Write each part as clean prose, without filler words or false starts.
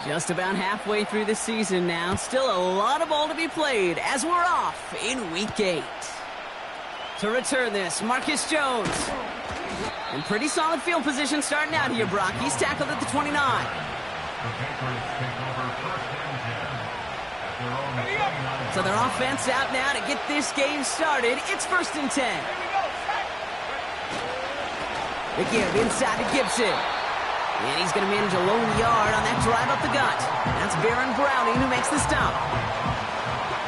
Just about halfway through the season now. Still a lot of ball to be played as we're off in Week 8. To return this, Marcus Jones. In pretty solid field position starting out here, Brock. He's tackled at the 29. So their offense out now to get this game started. It's 1st and 10. They give inside to Gibson. And he's going to manage a lone yard on that drive up the gut. That's Baron Browning who makes the stop.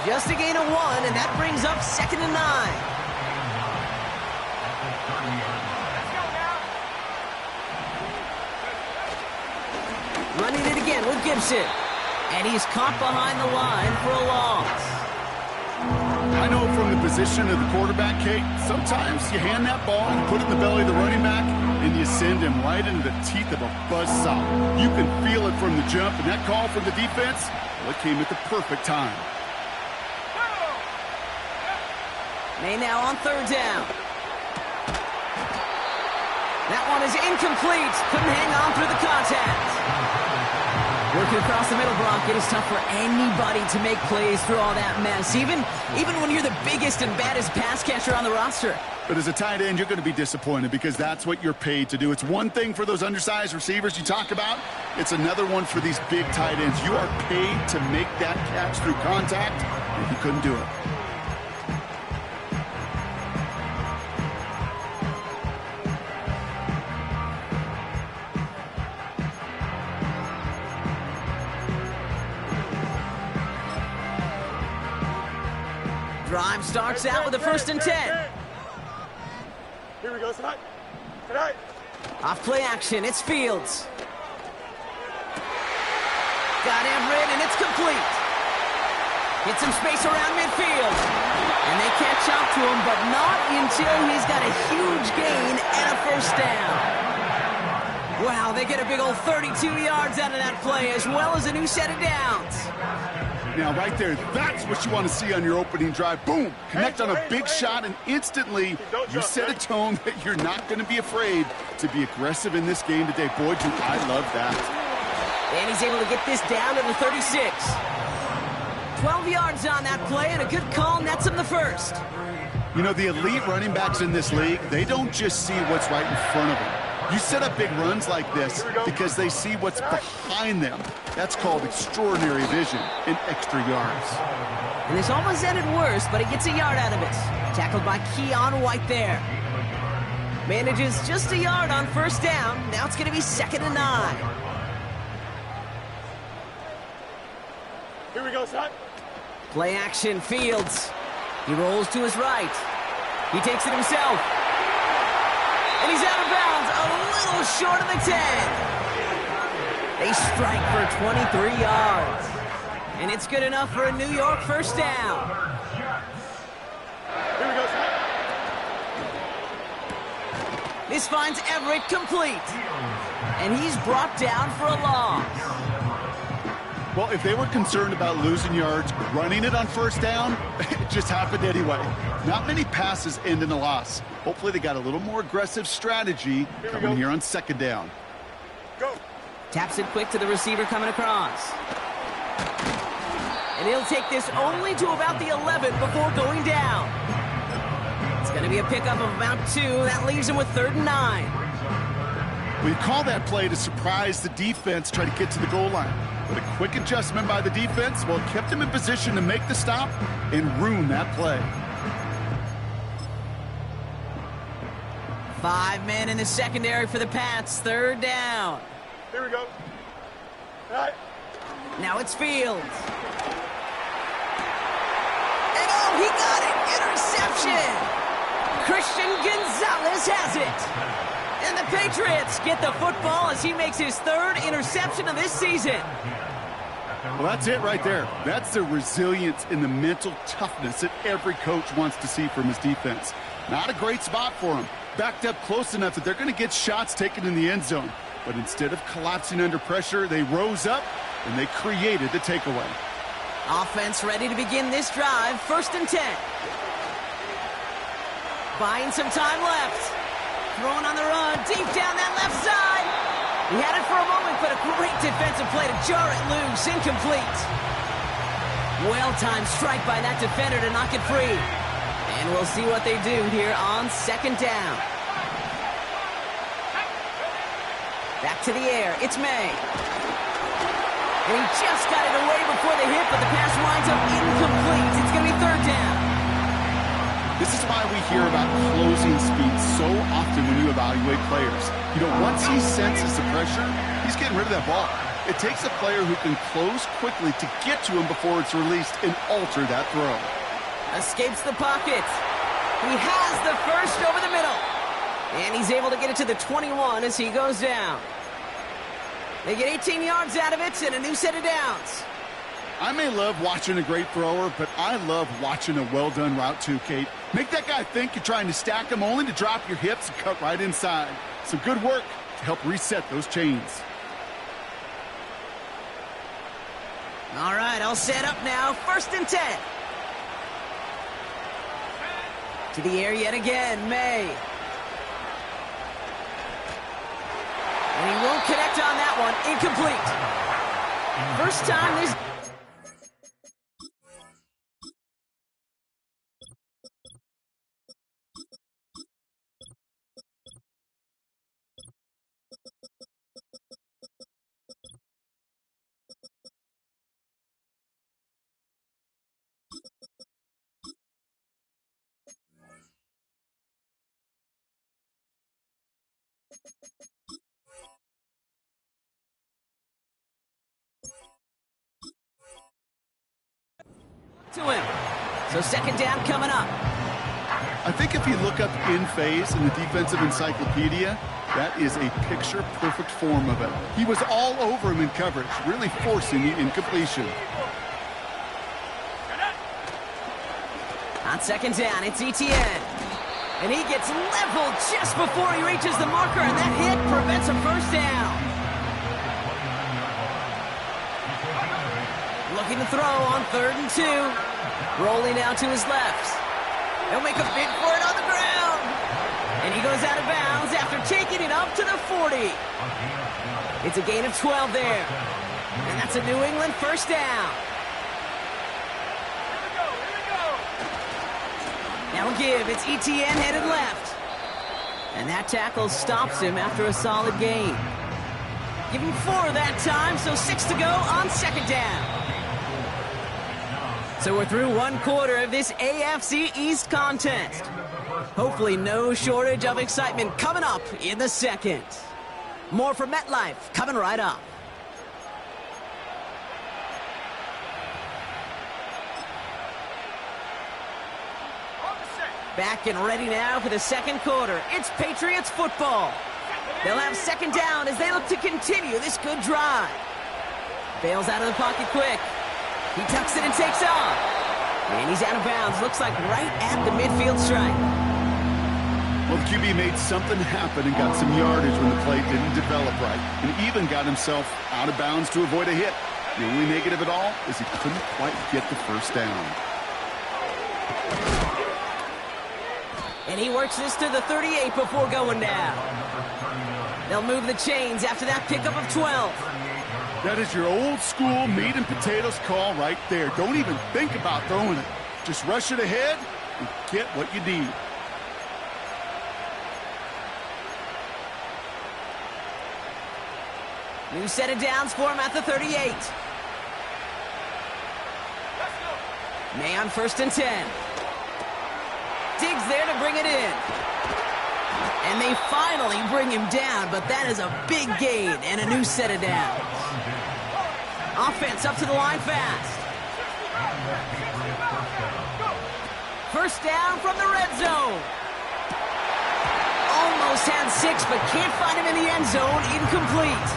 Just a gain of 1, and that brings up 2nd and 9. Running it again with Gibson. And he's caught behind the line for a loss. I know from the position of the quarterback, Kate, sometimes you hand that ball and put it in the belly of the running back, and you send him right into the teeth of a buzzsaw. You can feel it from the jump, and that call from the defense, well, it came at the perfect time. May now on 3rd down. That one is incomplete. Couldn't hang on through the contact. Working across the middle, Brock, it is tough for anybody to make plays through all that mess, even when you're the biggest and baddest pass catcher on the roster. But as a tight end, you're going to be disappointed because that's what you're paid to do. It's one thing for those undersized receivers you talk about. It's another one for these big tight ends. You are paid to make that catch through contact, and you couldn't do it. Drive starts out with a 1st and 10. Here we go, tonight. Off play action, it's Fields. Got Everett, and it's complete. Get some space around midfield. And they catch up to him, but not until he's got a huge gain and a 1st down. Wow, they get a big old 32 yards out of that play, as well as a new set of downs. Now, right there, that's what you want to see on your opening drive. Boom! Connect on a big shot, and instantly you set a tone that you're not going to be afraid to be aggressive in this game today. Boy, do I love that. And he's able to get this down to the 36. 12 yards on that play, and a good call nets him the 1st. You know, the elite running backs in this league, they don't just see what's right in front of them. You set up big runs like this because they see what's behind them. That's called extraordinary vision and extra yards. And this almost ended worse, but he gets a yard out of it. Tackled by Keon White there. Manages just a yard on 1st down. Now it's going to be 2nd and 9. Here we go, son. Play action, Fields. He rolls to his right. He takes it himself. And he's out of bounds, a little short of the 10. They strike for 23 yards. And it's good enough for a New York 1st down. Here we go, son. This finds Everett complete. And he's brought down for a loss. Well, if they were concerned about losing yards, running it on 1st down, it just happened anyway. Not many passes end in a loss. Hopefully they got a little more aggressive strategy coming here on 2nd down. Go. Taps it quick to the receiver coming across. And he'll take this only to about the 11 before going down. It's going to be a pickup of about 2. That leaves him with 3rd and 9. We call that play to surprise the defense, try to get to the goal line. But a quick adjustment by the defense, well, kept him in position to make the stop and ruin that play. 5 men in the secondary for the Pats. 3rd down. Here we go. All right. Now it's Fields. And oh, he got it! Interception! Christian Gonzalez has it. And the Patriots get the football as he makes his 3rd interception of this season. Well, that's it right there. That's the resilience and the mental toughness that every coach wants to see from his defense. Not a great spot for him. Backed up close enough that they're going to get shots taken in the end zone. But instead of collapsing under pressure, they rose up and they created the takeaway. Offense ready to begin this drive. 1st and 10. Buying some time left. Throwing on the run, deep down that left side. He had it for a moment, but a great defensive play to jar it loose. Incomplete. Well-timed strike by that defender to knock it free. And we'll see what they do here on second down. Back to the air. It's May. And he just got it away before the hit, but the pass winds up incomplete. It's going to be third down. This is why we hear about closing speed so often when you evaluate players. You know, once he senses the pressure, he's getting rid of that ball. It takes a player who can close quickly to get to him before it's released and alter that throw. Escapes the pocket. He has the first over the middle. And he's able to get it to the 21 as he goes down. They get 18 yards out of it and a new set of downs. I may love watching a great thrower, but I love watching a well-done route too, Kate. Make that guy think you're trying to stack him only to drop your hips and cut right inside. Some good work to help reset those chains. All right, all set up now. 1st and 10. To the air yet again, May. And he won't connect on that one. Incomplete. First time this... to him. So second down coming up. I think if you look up in phase in the defensive encyclopedia, that is a picture-perfect form of it. He was all over him in coverage, really forcing the incompletion. On second down, it's Etienne. And he gets leveled just before he reaches the marker, and that hit prevents a first down. Looking to throw on 3rd and 2. Rolling out to his left. He'll make a bid for it on the ground. And he goes out of bounds after taking it up to the 40. It's a gain of 12 there. And that's a New England first down. Now give, it's Etienne headed left. And that tackle stops him after a solid gain. Give him 4 that time, so 6 to go on second down. So we're through one quarter of this AFC East contest. Hopefully no shortage of excitement coming up in the second. More from MetLife coming right up. Back and ready now for the second quarter. It's Patriots football. They'll have second down as they look to continue this good drive. Bails out of the pocket quick. He tucks it and takes off. And he's out of bounds. Looks like right at the midfield stripe. Well, the QB made something happen and got some yardage when the play didn't develop right. And even got himself out of bounds to avoid a hit. The only negative at all is he couldn't quite get the first down. And he works this to the 38 before going down. They'll move the chains after that pickup of 12. That is your old school meat and potatoes call right there. Don't even think about throwing it. Just rush it ahead and get what you need. New set of downs for him at the 38. May on 1st and 10. Digs there to bring it in. And they finally bring him down, but that is a big gain and a new set of downs. Offense up to the line fast. First down from the red zone. Almost had 6, but can't find him in the end zone. Incomplete.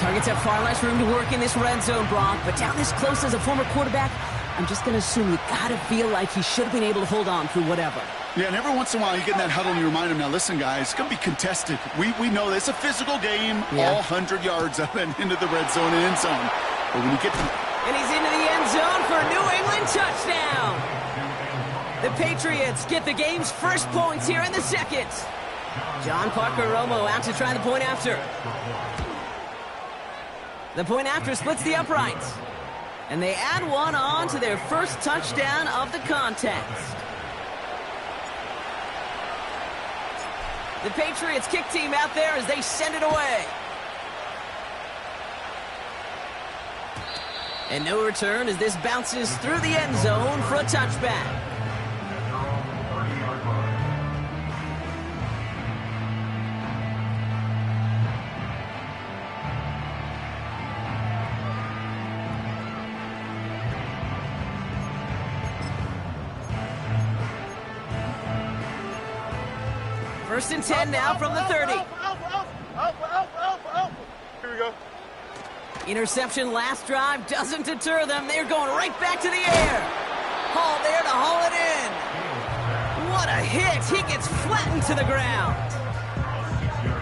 Targets have far less room to work in this red zone, Brock, but down this close as a former quarterback, I'm just going to assume you got to feel like he should have been able to hold on through whatever. Yeah, and every once in a while you get in that huddle and you remind him, now listen, guys, it's going to be contested. We know this. It's a physical game, all 100 yards up and into the red zone and end zone. But when you get to... And he's into the end zone for a New England touchdown. The Patriots get the game's first points here in the second. John Parker Romo out to try the point after. The point after splits the uprights. And they add one on to their first touchdown of the contest. The Patriots kick team out there as they send it away. And no return as this bounces through the end zone for a touchback. First and 10 now from the 30. Here we go. Interception last drive doesn't deter them. They're going right back to the air. Hall there to haul it in. What a hit. He gets flattened to the ground.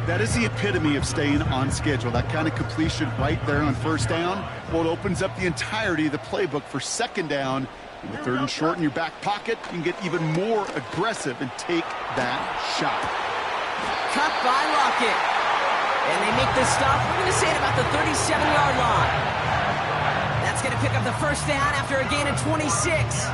That is the epitome of staying on schedule. That kind of completion right there on first down. Well, it opens up the entirety of the playbook for second down. In the third and short in your back pocket, you can get even more aggressive and take that shot. Cut by Lockett. And they make this stop, we're going to say, at about the 37-yard line. That's going to pick up the first down after a gain of 26.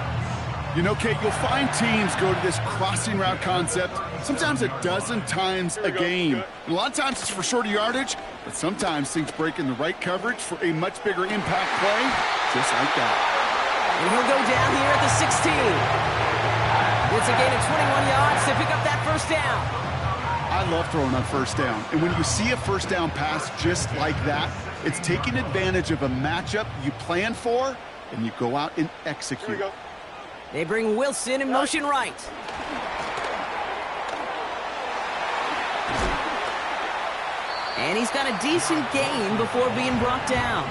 You know, Kate, you'll find teams go to this crossing route concept sometimes a dozen times a game. And a lot of times it's for shorter yardage, but sometimes things break in the right coverage for a much bigger impact play, just like that. And he'll go down here at the 16. It's a gain of 21 yards to pick up that first down. I love throwing on first down. And when you see a first down pass just like that, it's taking advantage of a matchup you plan for, and you go out and execute. They bring Wilson in motion right. And he's got a decent gain before being brought down.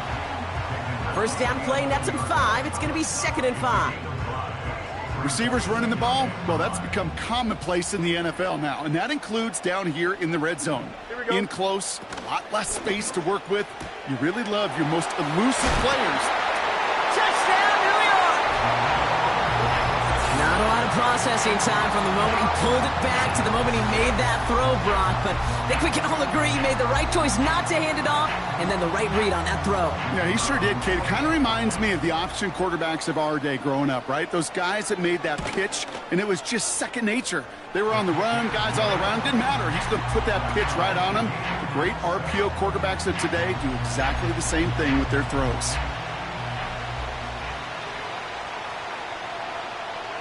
First down play, nets him 5. It's going to be 2nd and 5. Receivers running the ball, well, that's become commonplace in the NFL now, and that includes down here in the red zone. In close, a lot less space to work with. You really love your most elusive players. Touchdown, New York! Not a lot of processing time from the moment he pulled it back to the moment he made that throw, Brock, but I think we can all agree he made the right choice not to hand it off, and then the right read on that throw. Yeah, he sure did, Kate. It kind of reminds me of the option quarterbacks of our day growing up, right? Those guys that made that pitch, and it was just second nature. They were on the run, guys all around. Didn't matter. He's going to put that pitch right on them. The great RPO quarterbacks of today do exactly the same thing with their throws.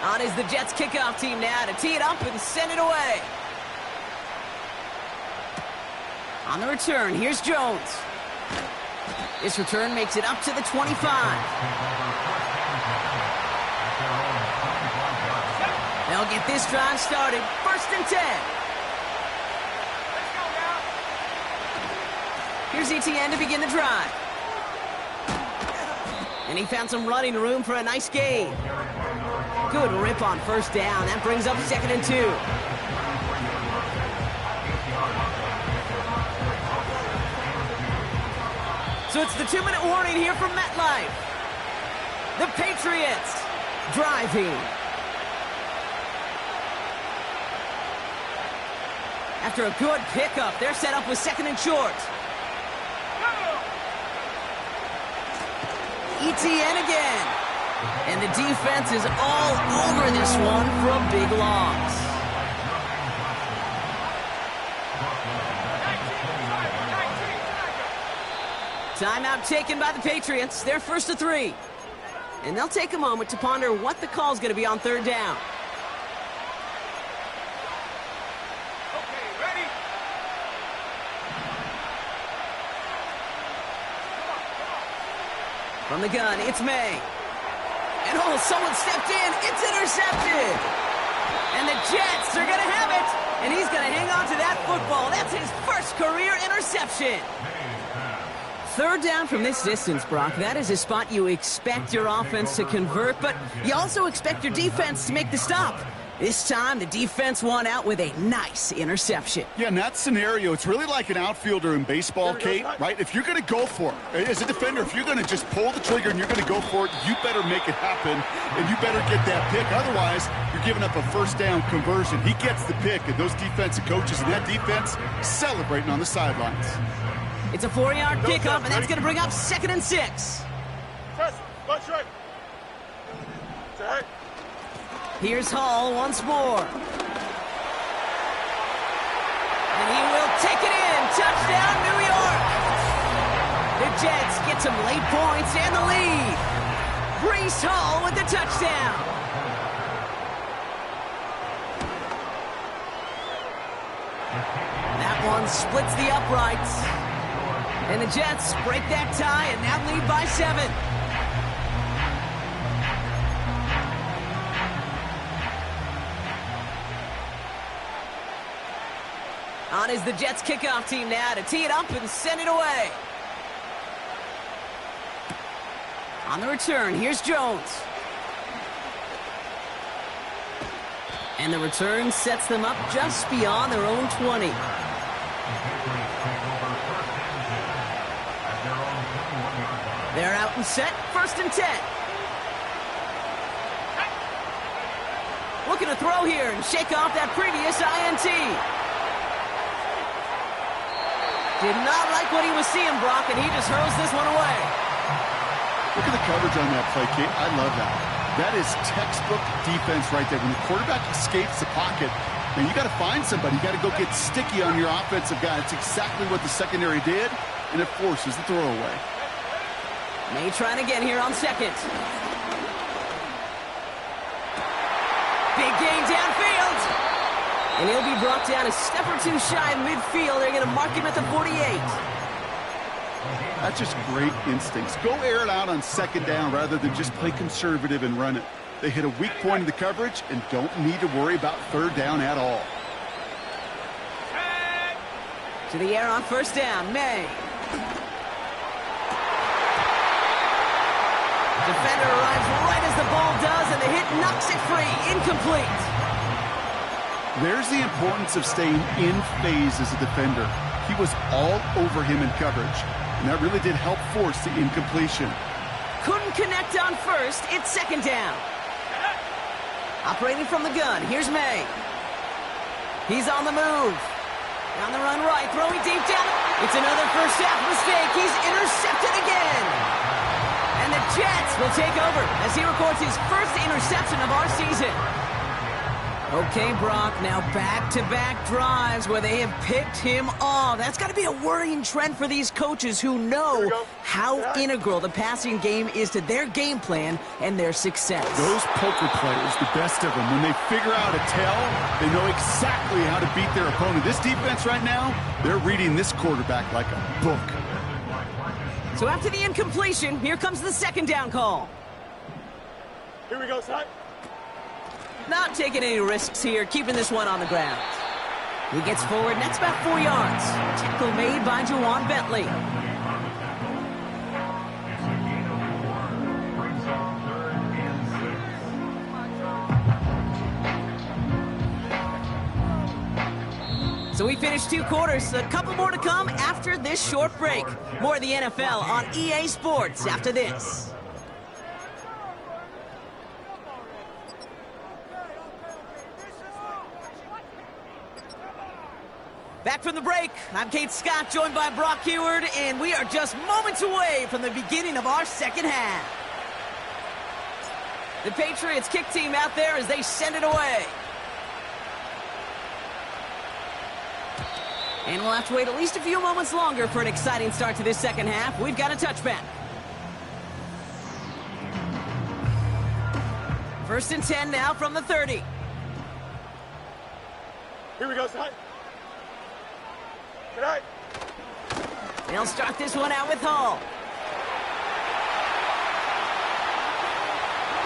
On is the Jets kickoff team now to tee it up and send it away. On the return, here's Jones. This return makes it up to the 25. They'll get this drive started. 1st and 10. Here's ETN to begin the drive. And he found some running room for a nice gain. Good rip on first down. That brings up 2nd and 2. So it's the 2-minute warning here from MetLife. The Patriots driving. After a good pickup, they're set up with 2nd and short. ETN again. And the defense is all over this one for a big loss. Timeout taken by the Patriots. They're 1st and 3. And they'll take a moment to ponder what the call's going to be on 3rd down. Okay, ready? From the gun, it's May. And oh, someone stepped in. It's intercepted. And the Jets are going to have it. And he's going to hang on to that football. That's his first career interception. 3rd down from this distance, Brock. That is a spot you expect your offense to convert, but you also expect your defense to make the stop. This time, the defense won out with a nice interception. Yeah, in that scenario, it's really like an outfielder in baseball, Kate, right? If you're going to go for it, as a defender, if you're going to just pull the trigger and you're going to go for it, you better make it happen, and you better get that pick. Otherwise, you're giving up a first down conversion. He gets the pick, and those defensive coaches and that defense celebrating on the sidelines. It's a 4-yard pickup, and that's going to bring up 2nd and 6. Press, bunch right. Set. Here's Hall once more. And he will take it in. Touchdown, New York. The Jets get some late points and the lead. Breece Hall with the touchdown. That one splits the uprights. And the Jets break that tie and now lead by 7. On is the Jets kickoff team now to tee it up and send it away. On the return, here's Jones. And the return sets them up just beyond their own 20. They're out and set, 1st and 10. Looking to throw here and shake off that previous INT. Did not like what he was seeing, Brock, and he just hurls this one away. Look at the coverage on that play, Kate. I love that. That is textbook defense right there. When the quarterback escapes the pocket, man, you got to find somebody. You got to go get sticky on your offensive guy. It's exactly what the secondary did, and it forces the throwaway. May trying again here on 2nd. Big gain downfield. And he'll be brought down a step or two shy of midfield. They're going to mark him at the 48. That's just great instincts. Go air it out on 2nd down rather than just play conservative and run it. They hit a weak point in the coverage and don't need to worry about 3rd down at all. To the air on 1st down, May. Defender arrives right as the ball does, and the hit knocks it free. Incomplete. There's the importance of staying in phase as a defender. He was all over him in coverage, and that really did help force the incompletion. Couldn't connect on 1st. It's 2nd down. Operating from the gun, here's May. He's on the move. Down the run right, throwing deep down. It's another first half mistake. He's intercepted again. And the Jets will take over as he records his first interception of our season. Okay, Brock, now back-to-back drives where they have picked him off. That's got to be a worrying trend for these coaches who know how integral the passing game is to their game plan and their success. Those poker players, the best of them, when they figure out a tell, they know exactly how to beat their opponent. This defense right now, they're reading this quarterback like a book. So after the incompletion, here comes the 2nd down call. Here we go, side. Not taking any risks here, keeping this one on the ground. He gets forward, and that's about 4 yards. Tackle made by Jawan Bentley. So we finished 2 quarters. A couple more to come after this short break. More of the NFL on EA Sports after this. Back from the break, I'm Kate Scott, joined by Brock Heward, and we are just moments away from the beginning of our 2nd half. The Patriots kick team out there as they send it away. And we'll have to wait at least a few moments longer for an exciting start to this 2nd half. We've got a touchback. 1st and 10 now from the 30. Here we go, side. Good night. They'll start this one out with Hall.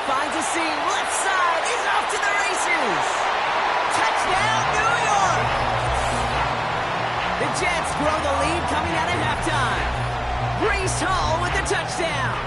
Finds a seam, left side, is off to the races. Touchdown, New York! The Jets grow the lead coming out of halftime. Breece Hall with the touchdown.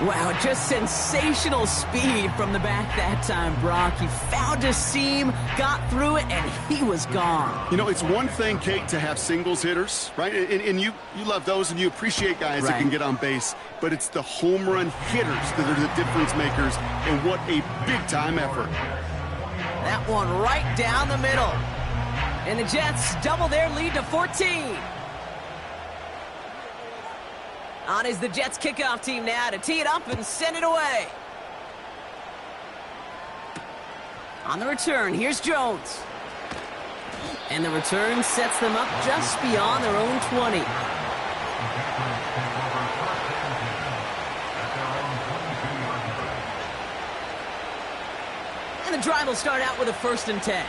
Wow, just sensational speed from the back that time, Brock. He found a seam, got through it, and he was gone. You know, it's one thing, Kate, to have singles hitters, right? And you love those and you appreciate guys that can get on base. But it's the home run hitters that are the difference makers, and what a big-time effort. That one right down the middle. And the Jets double their lead to 14. On is the Jets kickoff team now to tee it up and send it away. On the return, here's Jones. And the return sets them up just beyond their own 20. And the drive will start out with a 1st and 10.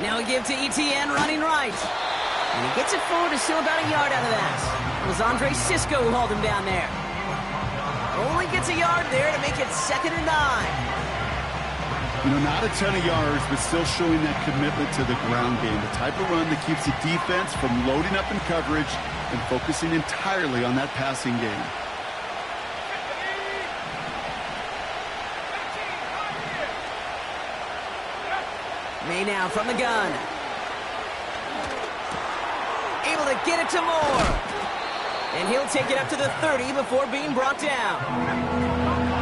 Now we give to ETN running right. And he gets it forward to still about a yard out of that. It was Andre Sisco who hauled him down there. Only gets a yard there to make it 2nd and 9. You know, not a ton of yards, but still showing that commitment to the ground game. The type of run that keeps the defense from loading up in coverage and focusing entirely on that passing game. May now from the gun. Able to get it to Moore. And he'll take it up to the 30 before being brought down.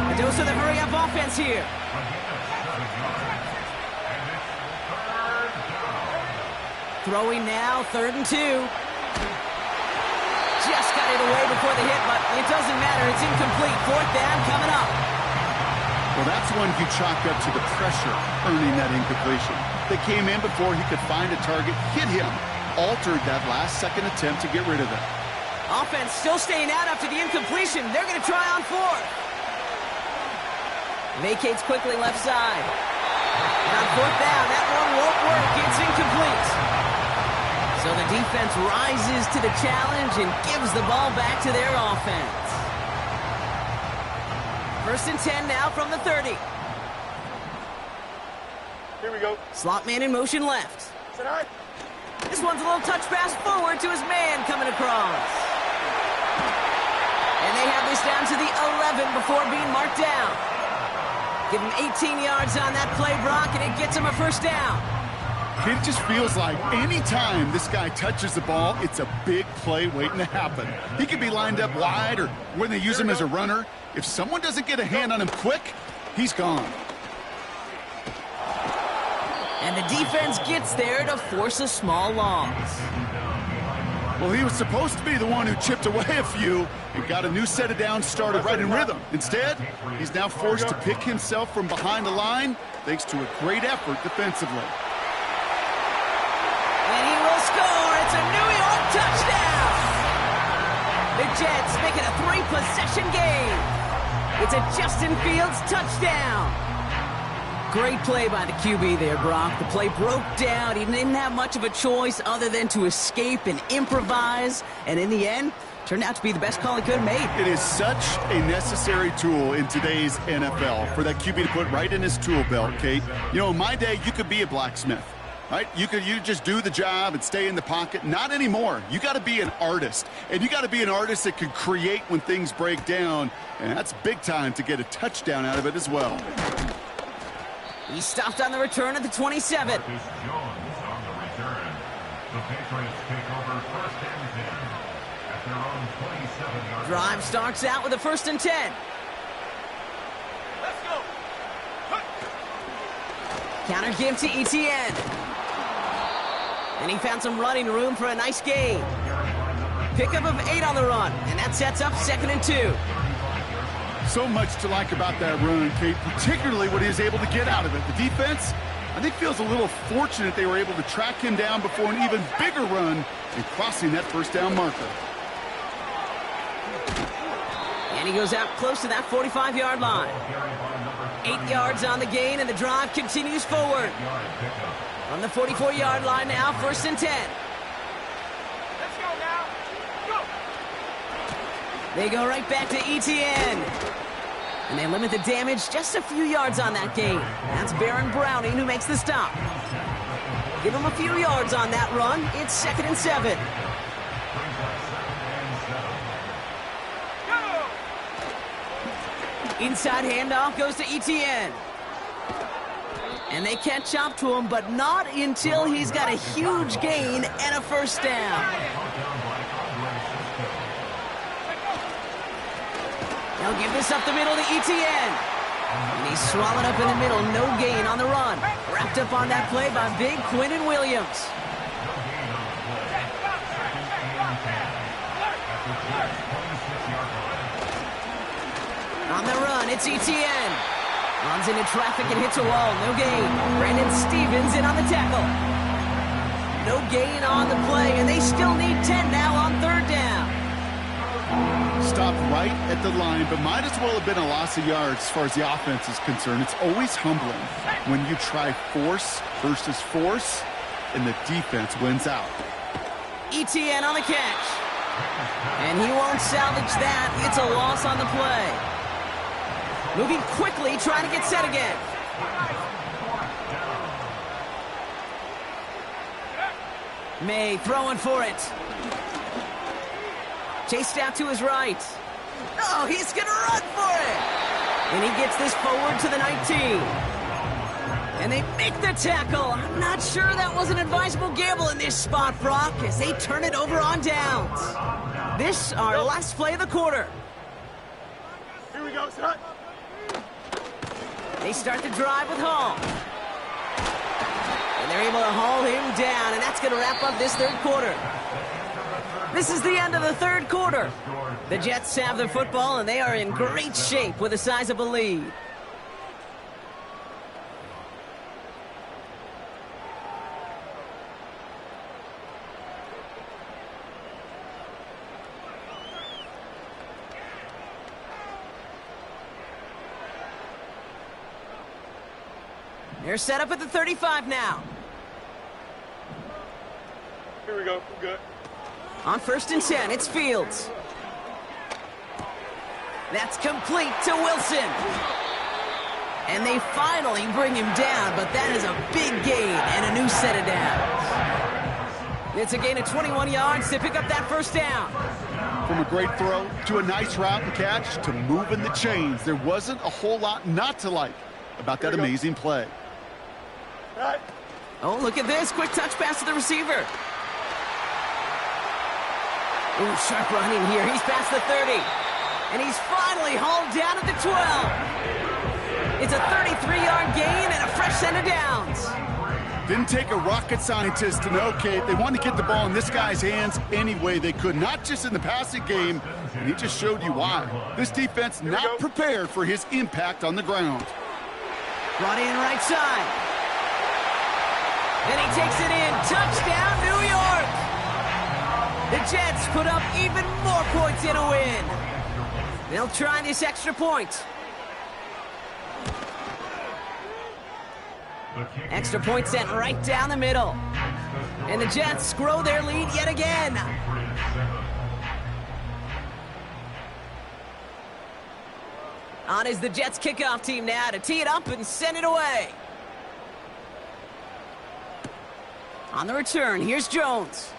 A dose of the hurry-up offense here. Throwing now, 3rd and 2. Just got it away before the hit, but it doesn't matter. It's incomplete. 4th down coming up. Well, that's one he chalked up to the pressure, earning that incompletion. They came in before he could find a target, hit him, altered that last-second attempt to get rid of it. Offense still staying out after the incompletion. They're going to try on 4th. Vacates quickly left side. And on 4th down, that one won't work. It's incomplete. So the defense rises to the challenge and gives the ball back to their offense. 1st and 10 now from the 30. Here we go. Slot man in motion left. Sit high. This one's a little touch pass forward to his man coming across. And they have this down to the 11 before being marked down. Give him 18 yards on that play, Brock, and it gets him a 1st down. It just feels like any time this guy touches the ball, it's a big play waiting to happen. He could be lined up wide, or when they use him as a runner, if someone doesn't get a hand on him quick, he's gone. And the defense gets there to force a small loss. Well, he was supposed to be the one who chipped away a few and got a new set of downs started right in rhythm. Instead, he's now forced to pick himself from behind the line thanks to a great effort defensively. And he will score. It's a New York touchdown. The Jets make it a 3-possession game. It's a Justin Fields touchdown. Great play by the QB there, Brock. The play broke down. He didn't have much of a choice other than to escape and improvise. And in the end, turned out to be the best call he could have made. It is such a necessary tool in today's NFL for that QB to put right in his tool belt, Kate. You know, in my day, you could be a blacksmith, right? You just do the job and stay in the pocket. Not anymore. You got to be an artist. And you got to be an artist that can create when things break down. And that's big time to get a touchdown out of it as well. He stopped on the return at the 27. Jones on the return. The Patriots take over 1st and 10 at their own 27-yard. Drive starts out with a 1st and 10. Let's go. Counter give to ETN. And he found some running room for a nice gain. Pickup of 8 on the run, and that sets up 2nd and 2. So much to like about that run, Kate, particularly what he was able to get out of it. The defense, I think, feels a little fortunate they were able to track him down before an even bigger run and crossing that 1st down marker. And he goes out close to that 45-yard line. 8 yards on the gain, and the drive continues forward. On the 44-yard line now, 1st and 10. Let's go now. Go. They go right back to ETN. And they limit the damage just a few yards on that gain. That's Baron Browning who makes the stop. Give him a few yards on that run. It's 2nd and 7. Inside handoff goes to ETN. And they catch up to him, but not until he's got a huge gain and a first down. They'll give this up the middle to ETN. And he's swallowed up in the middle. No gain on the run. Wrapped up on that play by big Quinton Williams. On the run, it's ETN. Runs into traffic and hits a wall. No gain. Brandon Stevens in on the tackle. No gain on the play, and they still need 10 now on third down. Stopped right at the line, but might as well have been a loss of yards as far as the offense is concerned. It's always humbling when you try force versus force, and the defense wins out. ETN on the catch. And he won't salvage that. It's a loss on the play. Moving quickly, trying to get set again. May throwing for it. Chased out to his right. Oh, he's going to run for it. And he gets this forward to the 19. And they make the tackle. I'm not sure that was an advisable gamble in this spot, Brock, as they turn it over on downs. This our last play of the quarter. Here we go, son. They start the drive with Hall. And they're able to haul him down, and that's going to wrap up this third quarter. This is the end of the third quarter. The Jets have the football, and they are in great shape with a sizable lead. They're set up at the 35 now. Here we go. We're good. On 1st and 10, it's Fields. That's complete to Wilson. And they finally bring him down, but that is a big gain and a new set of downs. It's a gain of 21 yards to pick up that first down. From a great throw to a nice route and catch to moving the chains, there wasn't a whole lot not to like about that amazing play. Right. Oh, look at this. Quick touch pass to the receiver. Ooh, sharp running here. He's past the 30. And he's finally hauled down at the 12. It's a 33-yard gain and a fresh set of downs. Didn't take a rocket scientist to know, Kate. They wanted to get the ball in this guy's hands any way they could, not just in the passing game, and he just showed you why. This defense not prepared for his impact on the ground. Brought in right side. And he takes it in. Touchdown, New York! The Jets put up even more points in a win. They'll try this extra point. Extra point sent right down the middle. And the Jets grow their lead yet again. On is the Jets kickoff team now to tee it up and send it away. On the return, here's Jones.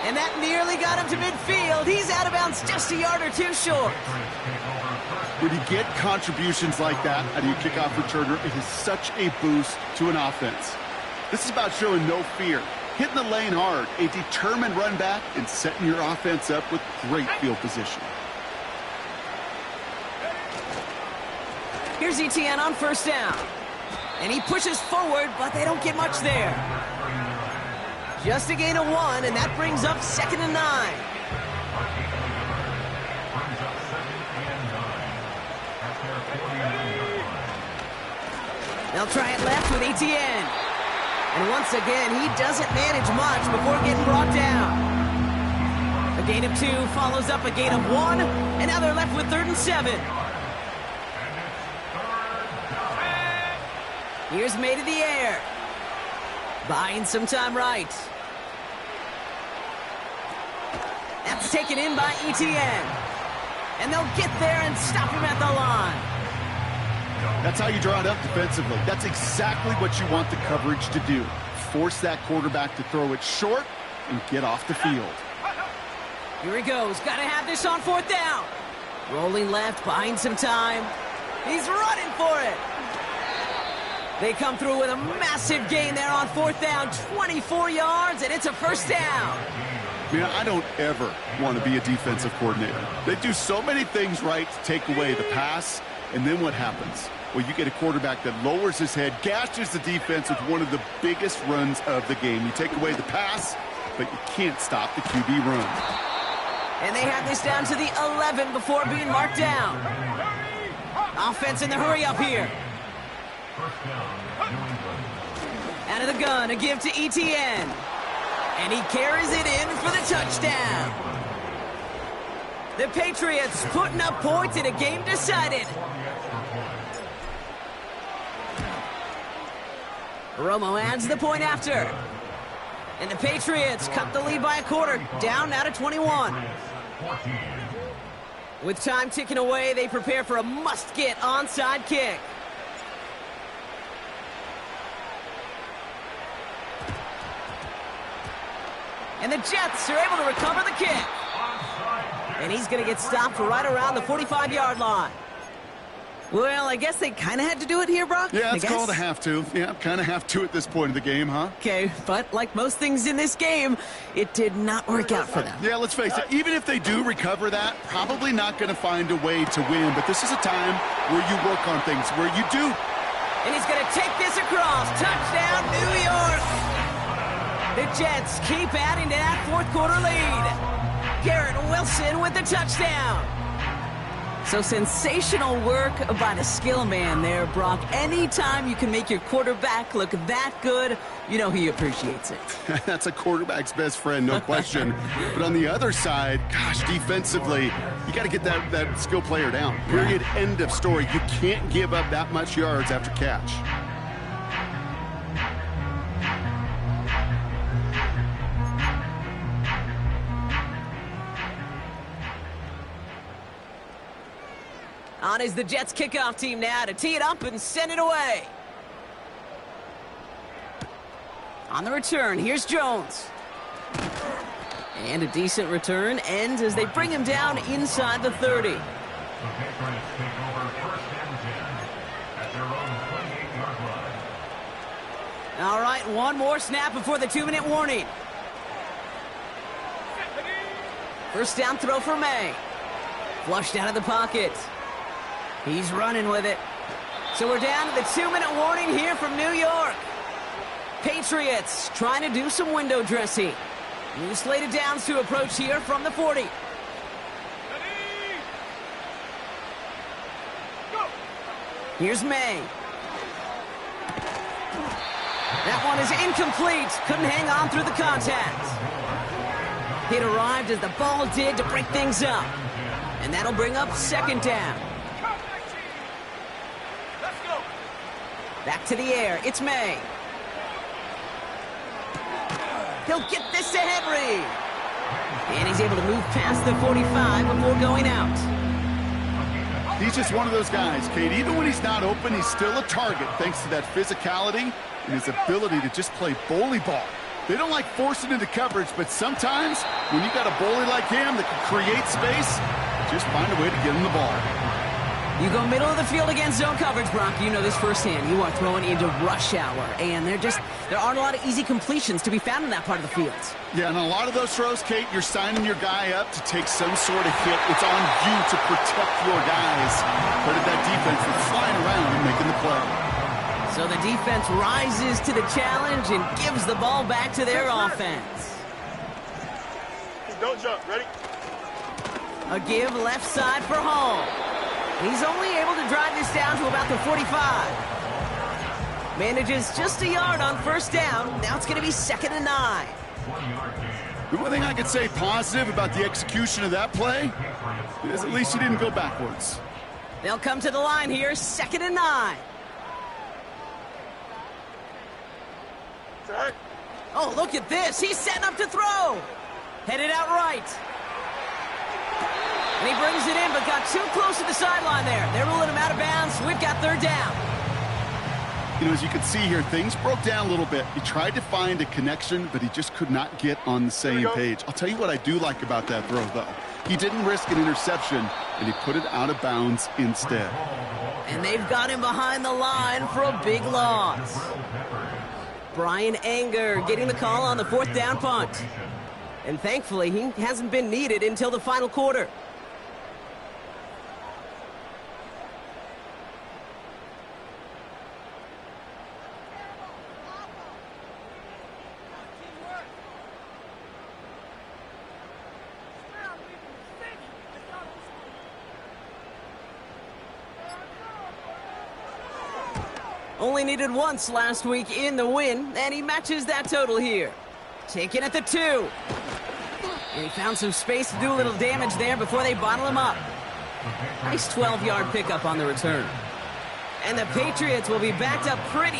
And that nearly got him to midfield. He's out of bounds just a yard or two short. When you get contributions like that out of your kickoff returner, it is such a boost to an offense. This is about showing no fear, hitting the lane hard, a determined run back, and setting your offense up with great field position. Here's ETN on first down. And he pushes forward, but they don't get much there. Just a gain of 1, and that brings up 2nd and 9. They'll try it left with ETN. And once again, he doesn't manage much before getting brought down. A gain of 2 follows up a gain of 1, and now they're left with 3rd and 7. Here's May to the air. Buying some time right. That's taken in by ETN. And they'll get there and stop him at the line. That's how you draw it up defensively. That's exactly what you want the coverage to do. Force that quarterback to throw it short and get off the field. Here he goes. Got to have this on 4th down. Rolling left, buying some time. He's running for it. They come through with a massive gain there on 4th down. 24 yards, and it's a 1st down. Man, I don't ever want to be a defensive coordinator. They do so many things right to take away the pass, and then what happens? Well, you get a quarterback that lowers his head, gashes the defense with one of the biggest runs of the game. You take away the pass, but you can't stop the QB run. And they have this down to the 11 before being marked down. Offense in the hurry up here. Out of the gun, a give to Etienne. And he carries it in for the touchdown. The Patriots putting up points in a game decided. Romo adds the point after. And the Patriots cut the lead by a quarter, down now to 21. With time ticking away, they prepare for a must-get onside kick. And the Jets are able to recover the kick. And he's going to get stopped right around the 45-yard line. Well, I guess they kind of had to do it here, Brock. Yeah, it's called a have to. Yeah, kind of have to at this point of the game, huh? Okay, but like most things in this game, it did not work out for them. Yeah, let's face it. Even if they do recover that, probably not going to find a way to win. But this is a time where you work on things, where you do. And he's going to take this across. Touchdown, New York. The Jets keep adding to that 4th quarter lead. Garrett Wilson with the touchdown. So sensational work by the skill man there, Brock. Anytime you can make your quarterback look that good, you know he appreciates it. That's a quarterback's best friend, no question. But on the other side, gosh, defensively, you got to get that skill player down. Period, end of story. You can't give up that much yards after catch. On is the Jets kickoff team now to tee it up and send it away. On the return, here's Jones. And a decent return ends as they bring him down inside the 30. All right, one more snap before the 2-minute warning. 1st down throw for May. Flushed out of the pocket. He's running with it. So we're down to the 2-minute warning here from New York. Patriots trying to do some window dressing. New slated downs to approach here from the 40. Here's May. That one is incomplete. Couldn't hang on through the contact. It arrived as the ball did to break things up. And that'll bring up 2nd down. Back to the air. It's May. He'll get this to Henry. And he's able to move past the 45 before going out. He's just one of those guys, Kate. Even when he's not open, he's still a target thanks to that physicality and his ability to just play bully ball. They don't like forcing into coverage, but sometimes when you got a bully like him that can create space, just find a way to get him the ball. You go middle of the field against zone coverage, Brock. You know this firsthand. You are throwing into rush hour, and there aren't a lot of easy completions to be found in that part of the field. Yeah, and a lot of those throws, Kate, you're signing your guy up to take some sort of hit. It's on you to protect your guys. But that defense is flying around and making the play. So the defense rises to the challenge and gives the ball back to their offense. Don't jump. Ready? A give left side for Hall. He's only able to drive this down to about the 45. Manages just a yard on 1st down. Now it's going to be 2nd and 9. The one thing I could say positive about the execution of that play is at least he didn't go backwards. They'll come to the line here, 2nd and 9. Oh, look at this. He's setting up to throw. Headed out right. And he brings it in, but got too close to the sideline there. They're ruling him out of bounds. We've got 3rd down. You know, as you can see here, things broke down a little bit. He tried to find a connection, but he just could not get on the same page. I'll tell you what I do like about that throw, though. He didn't risk an interception, and he put it out of bounds instead. And they've got him behind the line for a big loss. Brian Anger getting the call on the 4th down punt. And thankfully, he hasn't been needed until the final quarter. Only needed once last week in the win, and he matches that total here. Taken at the 2. And he found some space to do a little damage there before they bottle him up. Nice 12-yard pickup on the return. And the Patriots will be backed up pretty